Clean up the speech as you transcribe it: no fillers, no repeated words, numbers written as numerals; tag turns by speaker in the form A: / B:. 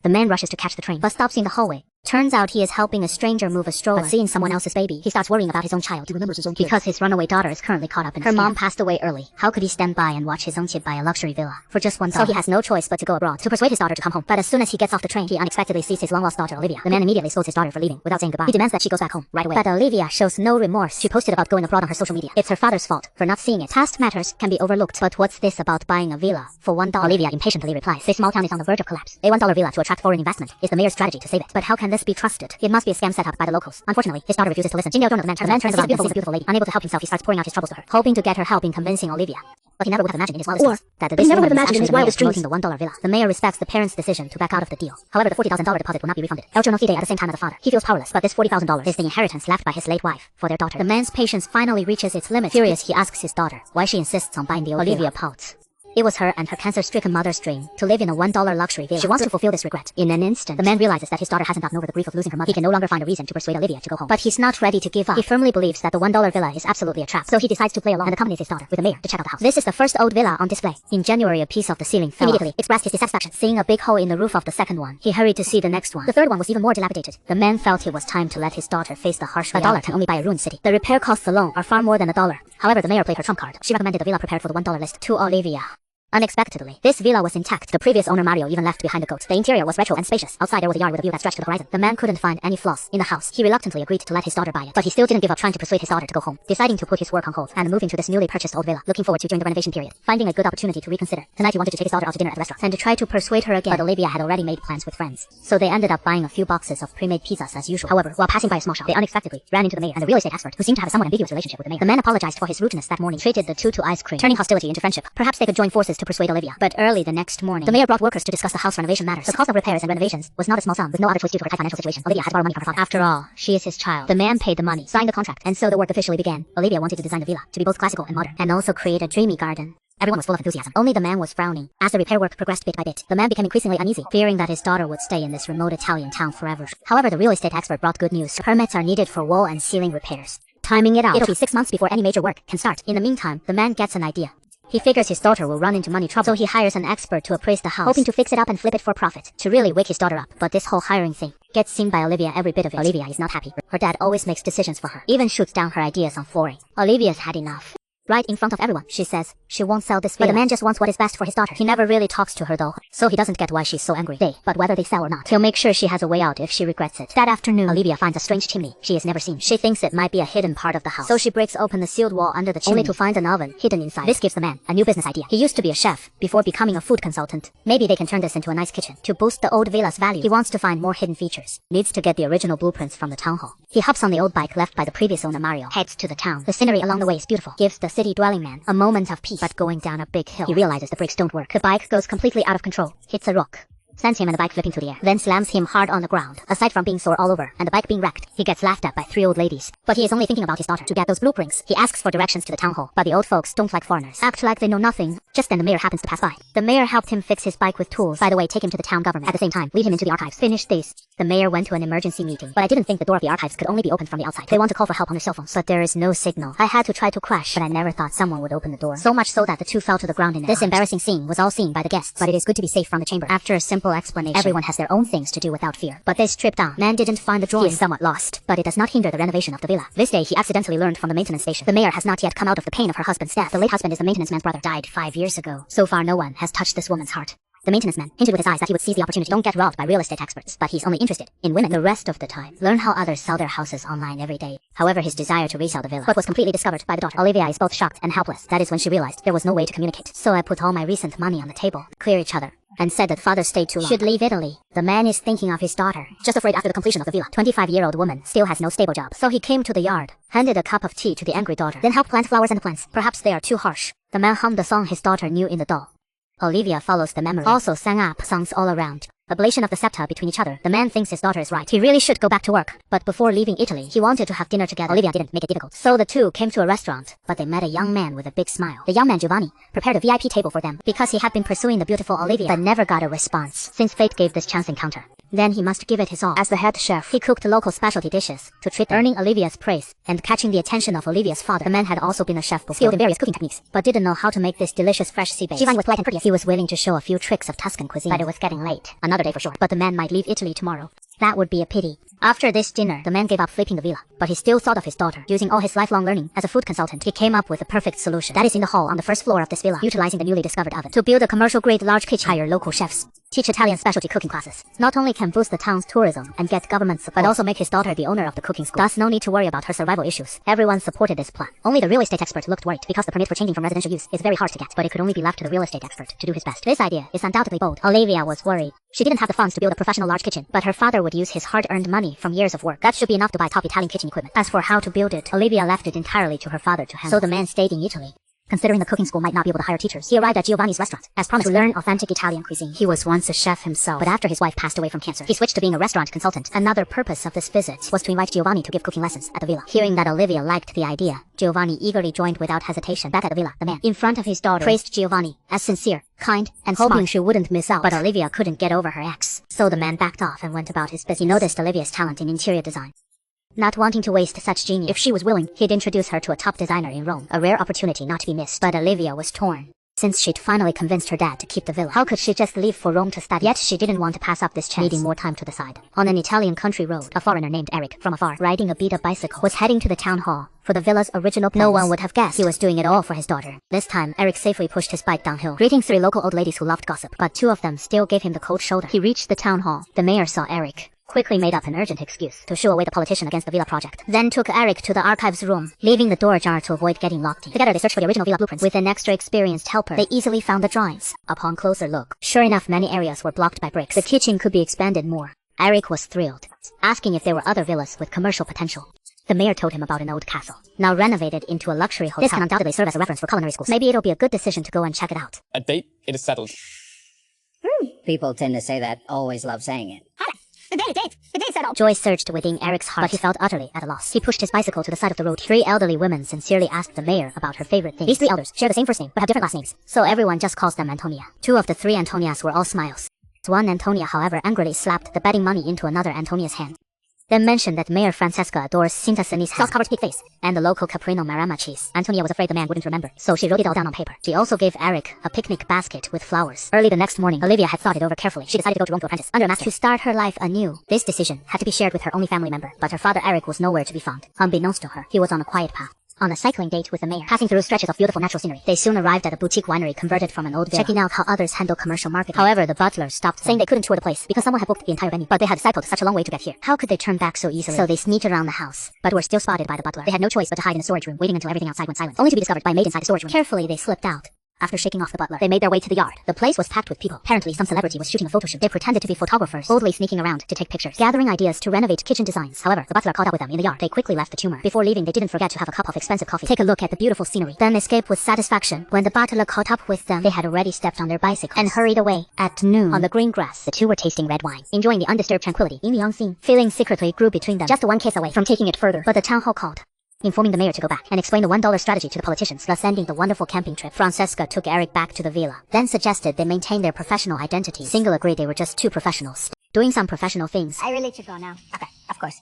A: The man rushes to catch the train, but stops in the hallway. Turns out he is helping a stranger move a stroller, but seeing someone else's baby, he starts worrying about his own child.
B: He remembers his own kid.
A: Because his runaway daughter is currently caught up in her mom passed away early. How could he stand by and watch his own kid buy a luxury villa for just $1? So he has no choice but to go abroad to persuade his daughter to come home. But as soon as he gets off the train, he unexpectedly sees his long-lost daughter, Olivia. The man immediately scolds his daughter for leaving without saying goodbye. He demands that she goes back home right away. But Olivia shows no remorse. She posted about going abroad on her social media. It's her father's fault for not seeing it. Past matters can be overlooked, but what's this about buying a villa for $1? Olivia impatiently replies, this small town is on the verge of collapse. A $1 villa to attract foreign investment is the mayor's strategy to save it. But how can this be trusted? It must be a scam set up by the locals. Unfortunately, his daughter refuses to listen. The man turns around and sees a beautiful lady. Unable to help himself, he starts pouring out his troubles to her, hoping to get her help in convincing Olivia. But he never would have imagined in his wildest dreams that the business promoting the $1 villa. The mayor respects the parents' decision to back out of the deal. However, the $40,000 deposit will not be refunded. El no at the same time as the father. He feels powerless, but this $40,000 is the inheritance left by his late wife for their daughter. The man's patience finally reaches its limit. Furious, he asks his daughter why she insists on buying the old villa. Olivia pouts. It was her and her cancer-stricken mother's dream to live in a $1 luxury villa. She wants to fulfill this regret. In an instant, the man realizes that his daughter hasn't gotten over the grief of losing her mother. He can no longer find a reason to persuade Olivia to go home. But he's not ready to give up. He firmly believes that the $1 villa is absolutely a trap. So he decides to play along and accompanies his daughter with the mayor to check out the house. This is the first old villa on display. In January, a piece of the ceiling fell immediately, expressed his dissatisfaction. Seeing a big hole in the roof of the second one, he hurried to see the next one. The third one was even more dilapidated. The man felt it was time to let his daughter face the harsh reality. $1 can only buy a ruined city. The repair costs alone are far more than $1. However, the mayor played her trump card. She recommended the villa prepared for the $1 list to Olivia. Unexpectedly, this villa was intact. The previous owner Mario even left behind the goat. The interior was retro and spacious. Outside there was a yard with a view that stretched to the horizon. The man couldn't find any flaws in the house. He reluctantly agreed to let his daughter buy it, but he still didn't give up trying to persuade his daughter to go home, deciding to put his work on hold and moving to this newly purchased old villa, looking forward to during the renovation period, finding a good opportunity to reconsider. Tonight he wanted to take his daughter out to dinner at the restaurant and to try to persuade her again, but Olivia had already made plans with friends, so they ended up buying a few boxes of pre-made pizzas as usual. However, while passing by a small shop, they unexpectedly ran into the mayor and the real estate expert, who seemed to have a somewhat ambiguous relationship with the mayor. The man apologized for his rudeness that morning, treated the two to ice cream, turning hostility into friendship. Perhaps they could join forces to persuade Olivia. But early the next morning, the mayor brought workers to discuss the house renovation matters. The cost of repairs and renovations was not a small sum, with no other choice due to her tight financial situation. Olivia had to borrow money from her father. After all, she is his child. The man paid the money, signed the contract, and so the work officially began. Olivia wanted to design the villa to be both classical and modern, and also create a dreamy garden. Everyone was full of enthusiasm. Only the man was frowning. As the repair work progressed bit by bit, the man became increasingly uneasy, fearing that his daughter would stay in this remote Italian town forever. However, the real estate expert brought good news. Permits are needed for wall and ceiling repairs. Timing it out, it'll be 6 months before any major work can start. In the meantime, the man gets an idea. He figures his daughter will run into money trouble, so he hires an expert to appraise the house, hoping to fix it up and flip it for profit, to really wake his daughter up. But this whole hiring thing gets seen by Olivia, every bit of it. Olivia is not happy. Her dad always makes decisions for her, even shoots down her ideas on flooring. Olivia's had enough. Right in front of everyone, she says she won't sell this villa. But the man just wants what is best for his daughter. He never really talks to her though, so he doesn't get why she's so angry. But whether they sell or not, he'll make sure she has a way out if she regrets it. That afternoon, Olivia finds a strange chimney she has never seen. She thinks it might be a hidden part of the house, so she breaks open the sealed wall under the chimney, only to find an oven hidden inside. This gives the man a new business idea. He used to be a chef before becoming a food consultant. Maybe they can turn this into a nice kitchen to boost the old villa's value. He wants to find more hidden features. Needs to get the original blueprints from the town hall. He hops on the old bike left by the previous owner Mario, heads to the town. The scenery along the way is beautiful, gives the city-dwelling man a moment of peace. But going down a big hill, he realizes the brakes don't work. The bike goes completely out of control, hits a rock, sends him and the bike flipping through the air, then slams him hard on the ground. Aside from being sore all over and the bike being wrecked, he gets laughed at by 3 old ladies. But he is only thinking about his daughter. To get those blueprints, he asks for directions to the town hall, but the old folks don't like foreigners, act like they know nothing. Just then the mayor happens to pass by. The mayor helped him fix his bike with tools. By the way, take him to the town government. At the same time, lead him into the archives. Finish this. The mayor went to an emergency meeting, but I didn't think the door of the archives could only be opened from the outside. They want to call for help on their cell phones, but there is no signal. I had to try to crash, but I never thought someone would open the door. So much so that the two fell to the ground in it. This embarrassing scene was all seen by the guests, but it is good to be safe from the chamber. After a simple explanation, everyone has their own things to do without fear. But this trip down, man didn't find the drawing. He is somewhat lost, but it does not hinder the renovation of the villa. This day, he accidentally learned from the maintenance station. The mayor has not yet come out of the pain of her husband's death. The late husband is the maintenance man's brother, died 5 years ago. So far, no one has touched this woman's heart. The maintenance man hinted with his eyes that he would seize the opportunity. Don't get robbed by real estate experts, but he's only interested in women. The rest of the time, learn how others sell their houses online every day. However, his desire to resell the villa was completely discovered by the daughter. Olivia is both shocked and helpless. That is when she realized there was no way to communicate. So I put all my recent money on the table, clear each other, and said that father stayed too long, should leave Italy. The man is thinking of his daughter, just afraid after the completion of the villa. 25-year-old woman still has no stable job, so he came to the yard, handed a cup of tea to the angry daughter, then helped plant flowers and plants. Perhaps they are too harsh. The man hummed the song his daughter knew in the doll. Olivia follows the memory, also sang up songs all around. Ablation of the septa between each other. The man thinks his daughter is right. He really should go back to work. But before leaving Italy, he wanted to have dinner together. Olivia didn't make it difficult, so the two came to a restaurant. But they met a young man with a big smile. The young man, Giovanni, prepared a VIP table for them because he had been pursuing the beautiful Olivia but never got a response since fate gave this chance encounter. Then he must give it his all. As the head chef, he cooked local specialty dishes to treat them, earning Olivia's praise and catching the attention of Olivia's father. The man had also been a chef before, skilled in various cooking techniques, but didn't know how to make this delicious fresh sea bass. Giovanni was polite and courteous. He was willing to show a few tricks of Tuscan cuisine, but it was getting late. Another day for sure. But the man might leave Italy tomorrow. That would be a pity. After this dinner, the man gave up flipping the villa, but he still thought of his daughter. Using all his lifelong learning as a food consultant, he came up with the perfect solution. That is in the hall on the first floor of this villa, utilizing the newly discovered oven. To build a commercial-grade large kitchen, hire local chefs, teach Italian specialty cooking classes. Not only can boost the town's tourism and get government support, but also make his daughter the owner of the cooking school. Thus, no need to worry about her survival issues. Everyone supported this plan. Only the real estate expert looked worried, because the permit for changing from residential use is very hard to get, but it could only be left to the real estate expert to do his best. This idea is undoubtedly bold. Olivia was worried. She didn't have the funds to build a professional large kitchen, but her father would use his hard-earned money from years of work. That should be enough to buy top Italian kitchen equipment. As for how to build it, Olivia left it entirely to her father to handle. So the man stayed in Italy. Considering the cooking school might not be able to hire teachers, he arrived at Giovanni's restaurant, as promised, to learn authentic Italian cuisine. He was once a chef himself, but after his wife passed away from cancer, he switched to being a restaurant consultant. Another purpose of this visit was to invite Giovanni to give cooking lessons at the villa. Hearing that Olivia liked the idea, Giovanni eagerly joined without hesitation. Back at the villa, the man, in front of his daughter, praised Giovanni as sincere, kind, and smart, hoping she wouldn't miss out. But Olivia couldn't get over her ex, so the man backed off and went about his business. He noticed Olivia's talent in interior design. Not wanting to waste such genius, if she was willing, he'd introduce her to a top designer in Rome, a rare opportunity not to be missed. But Olivia was torn. Since she'd finally convinced her dad to keep the villa, how could she just leave for Rome to study? Yet she didn't want to pass up this chance, needing more time to decide. On an Italian country road, a foreigner named Eric, from afar, riding a beat-up bicycle, was heading to the town hall for the villa's original plans. No one would have guessed he was doing it all for his daughter. This time, Eric safely pushed his bike downhill, greeting 3 local old ladies who loved gossip, but 2 of them still gave him the cold shoulder. He reached the town hall. The mayor saw Eric, quickly made up an urgent excuse to shoo away the politician against the villa project, then took Eric to the archives room, leaving the door ajar to avoid getting locked in. Together they searched for the original villa blueprints. With an extra experienced helper, they easily found the drawings. Upon closer look, sure enough, many areas were blocked by bricks. The kitchen could be expanded more. Eric was thrilled, asking if there were other villas with commercial potential. The mayor told him about an old castle, now renovated into a luxury hotel. This can undoubtedly serve as a reference for culinary schools. Maybe it'll be a good decision to go and check it out.
B: A date, it is settled.
C: People tend to say that, always love saying it.
A: The date settled. Joy surged within Eric's heart, but he felt utterly at a loss. He pushed his bicycle to the side of the road. 3 elderly women sincerely asked the mayor about her favorite things. These 3 elders share the same first name, but have different last names, so everyone just calls them Antonia. 2 of the 3 Antonias were all smiles. One Antonia, however, angrily slapped the betting money into another Antonia's hand. Then mentioned that Mayor Francesca adores Cinta Sini's sauce-covered pig face and the local Caprino Maremma cheese. Antonia was afraid the man wouldn't remember, so she wrote it all down on paper. She also gave Eric a picnic basket with flowers. Early the next morning, Olivia had thought it over carefully. She decided to go to Rome to apprentice under a master to start her life anew. This decision had to be shared with her only family member, but her father Eric was nowhere to be found. Unbeknownst to her, he was on a quiet path. On a cycling date with the mayor, passing through stretches of beautiful natural scenery, they soon arrived at a boutique winery converted from an old villa, checking out how others handle commercial marketing. However, the butler stopped them, saying they couldn't tour the place because someone had booked the entire venue, but they had cycled such a long way to get here. How could they turn back so easily? So they sneaked around the house, but were still spotted by the butler. They had no choice but to hide in a storage room, waiting until everything outside went silent, only to be discovered by a maid inside the storage room. Carefully, they slipped out. After shaking off the butler, they made their way to the yard. The place was packed with people. Apparently, some celebrity was shooting a photo shoot. They pretended to be photographers, boldly sneaking around to take pictures, gathering ideas to renovate kitchen designs. However, the butler caught up with them in the yard. They quickly left the tumor. Before leaving, they didn't forget to have a cup of expensive coffee, take a look at the beautiful scenery, then escape with satisfaction. When the butler caught up with them, they had already stepped on their bicycles and hurried away. At noon, on the green grass, the 2 were tasting red wine, enjoying the undisturbed tranquility. In the young scene, feelings secretly grew between them, just 1 case away from taking it further. But the town hall called, informing the mayor to go back and explain the $1 strategy to the politicians, thus ending the wonderful camping trip. Francesca took Eric back to the villa, then suggested they maintain their professional identities. Single agreed they were just 2 professionals, doing some professional things.
D: I really should go now. Okay, of course.